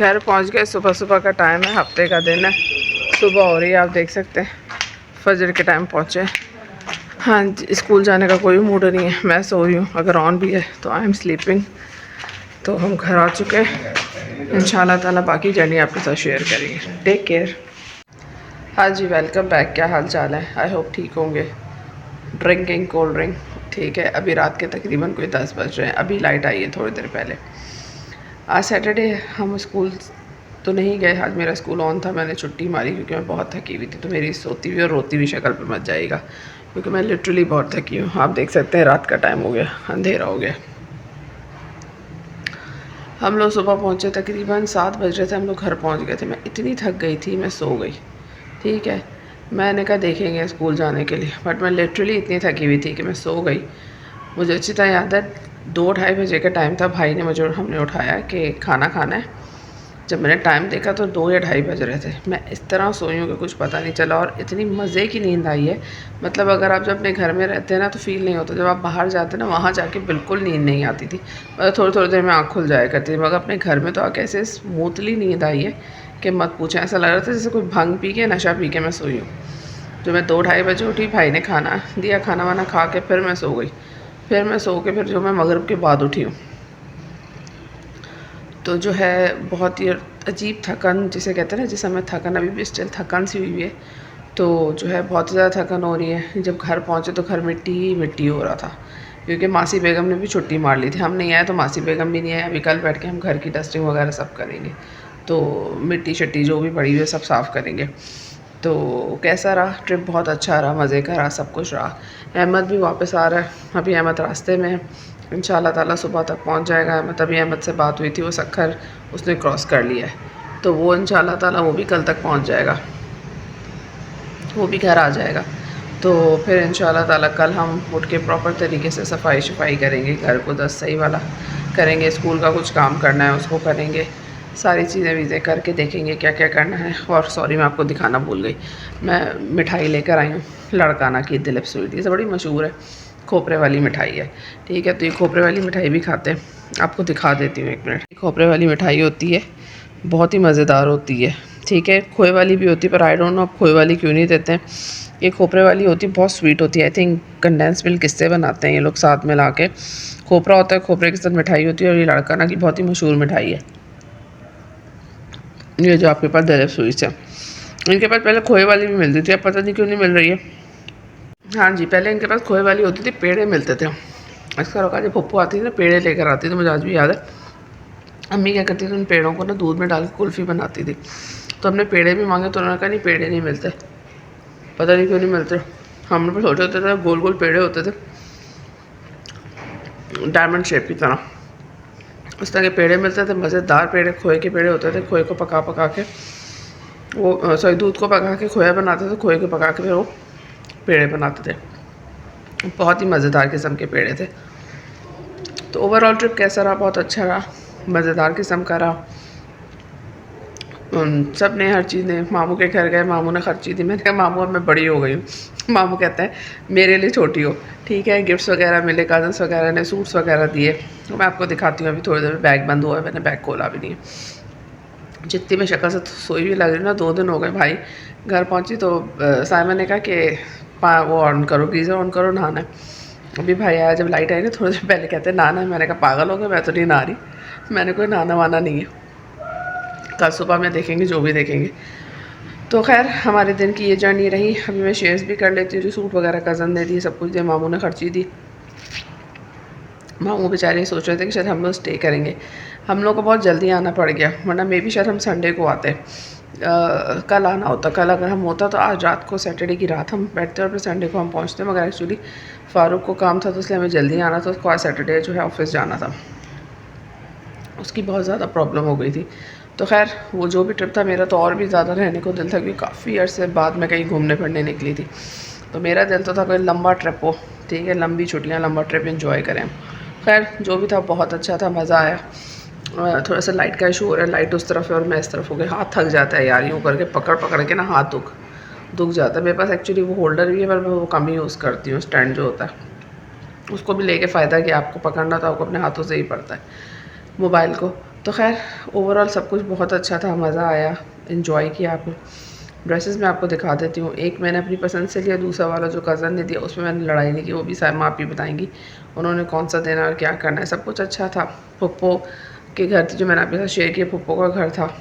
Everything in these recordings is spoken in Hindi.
घर पहुंच गए। सुबह सुबह का टाइम है, हफ्ते का दिन है, सुबह हो रही है, आप देख सकते हैं। फजर के टाइम पहुंचे। हाँ जी, स्कूल जाने का कोई मूड नहीं है, मैं सो रही हूँ। अगर ऑन भी है तो आई एम स्लीपिंग। तो हम घर आ चुके हैं। इंशाल्लाह ताला बाकी जर्नी आपके साथ शेयर करेंगे। Take care. हाँ जी, वेलकम बैक। क्या हाल चाल है? आई होप ठीक होंगे। ड्रिंकिंग कोल्ड ड्रिंक, ठीक है। अभी रात के तकरीबन कोई 10 बज रहे हैं। अभी लाइट आई है थोड़ी देर पहले। आज सैटरडे है, हम स्कूल तो नहीं गए। आज मेरा स्कूल ऑन था, मैंने छुट्टी मारी क्योंकि मैं बहुत थकी हुई थी। तो मेरी सोती हुई और रोती हुई शक्ल पर मत जाएगा क्योंकि मैं लिटरली बहुत थकी हूँ। आप देख सकते हैं रात का टाइम हो गया, अंधेरा हो गया। हम लोग सुबह पहुँचे, तकरीबन 7 बज रहे थे, हम लोग घर पहुँच गए थे। मैं इतनी थक गई थी, मैं सो गई। ठीक है, मैंने कहा देखेंगे स्कूल जाने के लिए, बट मैं लिटरली इतनी थकी हुई थी कि मैं सो गई। मुझे अच्छी तरह याद है 2-2:30 बजे का टाइम था। भाई ने हमने उठाया कि खाना खाना है। जब मैंने टाइम देखा तो 2 या 2:30 बज रहे थे। मैं इस तरह सोई हूँ कि कुछ पता नहीं चला और इतनी मज़े की नींद आई है। मतलब अगर आप जब अपने घर में रहते हैं ना तो फ़ील नहीं होता, जब आप बाहर जाते हैं ना वहाँ जाके बिल्कुल नींद नहीं आती थी। मतलब थोड़ी देर में आँख खुल जाया करती थी, मगर अपने घर में तो कैसे स्मूथली नींद आई है कि मत पूछें। ऐसा लग रहा था जैसे कोई भंग पी के, नशा पी के मैं सोई हूँ। जो मैं 2-2:30 बजे उठी, भाई ने खाना दिया, खाना वाना खा के फिर मैं सो गई। फिर मैं सो के फिर जो मैं मगरिब के बाद उठी हूँ। तो जो है बहुत ही अजीब थकन जिसे कहते हैं ना, जिस समय थकन अभी भी स्टिल थकन सी हुई है। तो जो है बहुत ज़्यादा थकन हो रही है। जब घर पहुँचे तो घर मिट्टी ही मिट्टी हो रहा था क्योंकि मासी बेगम ने भी छुट्टी मार ली थी। हम नहीं आए तो मासी बेगम भी नहीं आए। अभी कल बैठ के हम घर की डस्टिंग वगैरह सब करेंगे, तो मिट्टी शट्टी जो भी पड़ी हुई है सब साफ़ करेंगे। तो कैसा रहा ट्रिप? बहुत अच्छा रहा, मज़े का रहा, सब कुछ रहा। अहमद भी वापस आ रहा है, अभी अहमद रास्ते में है। इंशाल्लाह ताला सुबह तक पहुंच जाएगा अहमद। अभी अहमद से बात हुई थी, वो सखर उसने क्रॉस कर लिया है, तो वो इंशाल्लाह ताला वो भी कल तक पहुंच जाएगा, वो भी घर आ जाएगा। तो फिर इंशाल्लाह ताला कल हम उठ के प्रॉपर तरीके से सफाई करेंगे, घर को 10 सही वाला करेंगे। स्कूल का कुछ काम करना है उसको करेंगे, सारी चीज़ें वीज़ें करके देखेंगे क्या क्या करना है। और सॉरी मैं आपको दिखाना भूल गई, मैं मिठाई लेकर आई हूँ लड़काना की दिलीप स्वीट। ये बड़ी मशहूर है, खोपरे वाली मिठाई है। ठीक है, तो ये खोपरे वाली मिठाई भी खाते हैं, आपको दिखा देती हूँ 1 मिनट। खोपरे वाली मिठाई होती है, बहुत ही मज़ेदार होती है। ठीक है, खोए वाली भी होती है, पर आई डोंट नो अब खोए वाली क्यों नहीं देते हैं। ये खोपरे वाली होती है, बहुत स्वीट होती है। आई थिंक कंडेंस मिल्क किससे बनाते हैं ये लोग साथ में ला के। खोपरा होता है, खोपरे के साथ मिठाई होती है, और ये लड़काना की बहुत ही मशहूर मिठाई है। ये जो आपके पास दिलीप स्वीट्स है, इनके पास पहले खोए वाली भी मिलती थी, अब पता नहीं क्यों नहीं मिल रही है। हाँ जी, पहले इनके पास खोए वाली होती थी, पेड़े मिलते थे। इसका रोका जब पप्पू आती थी ना, पेड़े लेकर आती थी, मुझे आज भी याद है। अम्मी क्या करती थी, उन पेड़ों को ना दूध में डाल के कुल्फ़ी बनाती थी। तो हमने पेड़े भी मांगे तो उन्होंने कहा नहीं, पेड़े नहीं मिलते, पता नहीं क्यों नहीं मिलते। हमने पर छोटे होते थे, गोल गोल पेड़े होते थे डायमंड शेप की तरह, उस तरह के पेड़े मिलते थे, मज़ेदार पेड़े, खोए के पेड़े होते थे। खोए को पका के वो सॉरी दूध को पका के खोया बनाते थे, खोए को पका के फिर वो पेड़े बनाते थे। बहुत ही मज़ेदार किस्म के पेड़े थे। तो ओवरऑल ट्रिप कैसा रहा? बहुत अच्छा रहा, मज़ेदार किस्म का रहा। सब ने हर चीज़ ने, मामू के घर गए, मामू ने खर्ची दी। मैंने कहा मामू अब मैं बड़ी हो गई हूँ। मामू कहता है मेरे लिए छोटी हो। ठीक है, गिफ्ट्स वगैरह मिले, कज़न्स वगैरह ने सूट्स वगैरह दिए, तो मैं आपको दिखाती हूँ। अभी थोड़ी देर में बैग बंद हुआ है, मैंने बैग खोला भी नहीं है। जितनी मैं शक्ल से सोई हुई लग रही हूँ ना, 2 दिन हो गए। भाई घर पहुँची तो साइमन ने कहा कि वो ऑन करो, गीज़र ऑन करो, नहाना है। अभी भाई आया, जब लाइट आई ना थोड़ी देर पहले, कहते हैं नहाना है। मैंने कहा पागल हो गया, मैं तो नहीं नहा रही, मैंने कोई नहाना वाना नहीं है। कल सुबह में देखेंगे जो भी देखेंगे। तो खैर हमारे दिन की ये जर्नी रही। अभी मैं शेयर्स भी कर लेती हूँ, जो सूट वगैरह कज़न ने दी, सब कुछ दिया, मामू ने खर्ची दी। मामू बेचारे सोच रहे थे कि शायद हम लोग स्टे करेंगे। हम लोग को बहुत जल्दी आना पड़ गया, वरना मे भी शायद हम संडे को आते। कल आना होता, कल अगर हम होता तो आज रात को, सैटरडे की रात हम बैठते और फिर संडे को हम पहुँचते। मगर एक्चुअली फ़ारूक को काम था तो इसलिए हमें जल्दी आना था। उसको आज सैटरडे जो है ऑफिस जाना था, उसकी बहुत ज़्यादा प्रॉब्लम हो गई थी। तो खैर वो जो भी ट्रिप था, मेरा तो और भी ज़्यादा रहने को दिल था क्योंकि काफ़ी अरसे बाद मैं कहीं घूमने फिरने निकली थी। तो मेरा दिल तो था कोई लंबा ट्रिप हो, ठीक है, लंबी छुट्टियाँ, लंबा ट्रिप एंजॉय करें। खैर जो भी था बहुत अच्छा था, मज़ा आया। थोड़ा सा लाइट का इशू हो रहा है, लाइट उस तरफ है और मैं इस तरफ हो गई। हाथ थक जाता है यार, यूँ करके पकड़ के ना हाथ दुख जाता है। मेरे पास एक्चुअली वो होल्डर भी है, पर मैं वो कम ही यूज़ करती हूँ। स्टैंड जो होता है उसको भी लेके फ़ायदा कि आपको पकड़ना तो आपको अपने हाथों से ही पड़ता है मोबाइल को। तो खैर ओवरऑल सब कुछ बहुत अच्छा था, मज़ा आया, इन्जॉय किया आपने। ड्रेसेस मैं आपको दिखा देती हूँ। एक मैंने अपनी पसंद से लिया, दूसरा वाला जो कज़न ने दिया उसमें मैंने लड़ाई नहीं की, वो भी साइमा आप ही बताएंगी उन्होंने कौन सा देना और क्या करना है। सब कुछ अच्छा था। पप्पो के घर थी जो मैंने आपके साथ शेयर किया, पप्पो का घर था,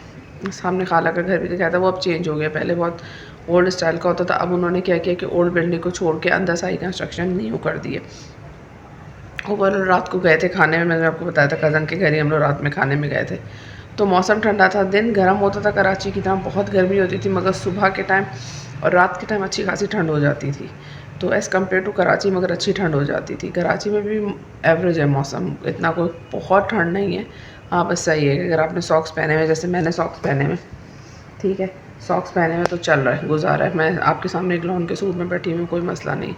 सामने खाला का घर भी दिखाया था, वो अब चेंज हो गया। पहले बहुत ओल्ड स्टाइल का होता था, अब उन्होंने क्या किया कि ओल्ड बिल्डिंग को छोड़ के अंदर सारी कंस्ट्रक्शन न्यू कर दिए। ऊपर रात को गए थे खाने में, मैंने आपको बताया था कज़न के घर ही हम लोग रात में खाने में गए थे। तो मौसम ठंडा था, दिन गर्म होता था कराची की तरह, बहुत गर्मी होती थी, मगर सुबह के टाइम और रात के टाइम अच्छी खासी ठंड हो जाती थी। तो एज़ कम्पेयर टू कराची मगर अच्छी ठंड हो जाती थी। कराची में भी एवरेज है मौसम, इतना कोई बहुत ठंड नहीं है। हाँ बस सही है कि अगर आपने सॉक्स पहने हुए, जैसे मैंने सॉक्स पहने हुए, ठीक है, सॉक्स पहने हुए तो चल रहा है, गुजारा है। मैं आपके सामने एक लॉन के सूट में बैठी हुई, कोई मसला नहीं।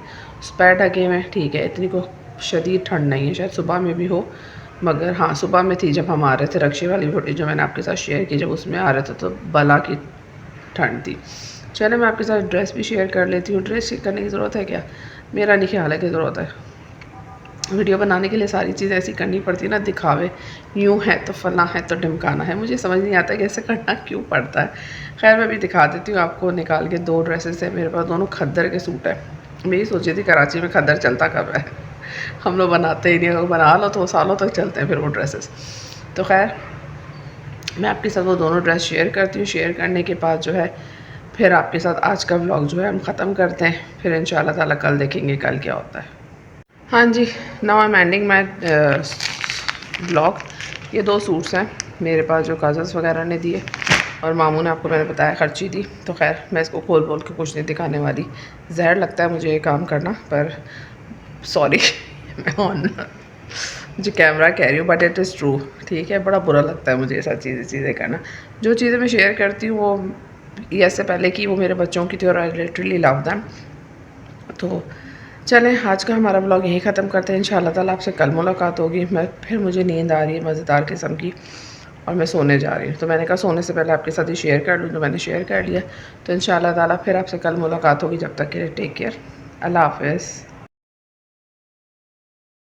पैर ढके हुए, ठीक है, इतनी को शदीद ठंड नहीं है। शायद सुबह में भी हो, मगर हाँ सुबह में थी जब हम आ रहे थे। रक्शे वाली वीडियो जो मैंने आपके साथ शेयर की, जब उसमें आ रहे थे तो बला की ठंड थी। चले मैं आपके साथ ड्रेस भी शेयर कर लेती हूँ। ड्रेस शेयर करने की ज़रूरत है क्या? मेरा नहीं ख्याल है कि ज़रूरत है। वीडियो बनाने के लिए सारी चीज़ें ऐसी करनी पड़ती है ना, दिखावे, यूँ है तो फला है तो ढिमकाना है, मुझे समझ नहीं आता कि ऐसे करना क्यों पड़ता है। खैर मैं भी दिखा देती हूँ आपको निकाल के। 2 ड्रेसेस है मेरे पास, दोनों खद्दर के सूट है। मेरी सोची थी कराची में खद्दर चलता कब है, हम लोग बनाते ही नहीं, अगर बना लो तो सालों तक चलते हैं फिर वो ड्रेसेस। तो खैर मैं आपके साथ वो दोनों ड्रेस शेयर करती हूँ। शेयर करने के बाद जो है फिर आपके साथ आज का व्लॉग जो है हम ख़त्म करते हैं, फिर इंशाल्लाह ताला कल देखेंगे कल क्या होता है। हाँ जी, now I am ending my blog. ये 2 सूट्स हैं मेरे पास जो कज़न्स वगैरह ने दिए और मामू ने आपको मैंने बताया खर्ची दी। तो खैर मैं इसको खोल बोल के कुछ नहीं दिखाने वाली। ज़हर लगता है मुझे ये काम करना, पर सॉरी मैं ऑन जो कैमरा कह रही हूँ, बट इट इज़ ट्रू, ठीक है। बड़ा बुरा लगता है मुझे ये सब चीज़ें करना। जो चीज़ें मैं शेयर करती हूँ वो ये इससे पहले कि वो मेरे बच्चों की थी और आई लिटरली लव दैम। तो चलें आज का हमारा ब्लॉग यहीं ख़त्म करते हैं। इंशाल्लाह ताला आपसे कल मुलाकात होगी। फिर मुझे नींद आ रही है मज़ेदार किस्म की और मैं सोने जा रही हूँ। तो मैंने कहा सोने से पहले आपके साथ ही शेयर कर लूँ, तो मैंने शेयर कर लिया। तो इंशाल्लाह ताला फिर आपसे कल मुलाकात होगी। जब तक के लिए टेक केयर, अल्लाह हाफ़िज़।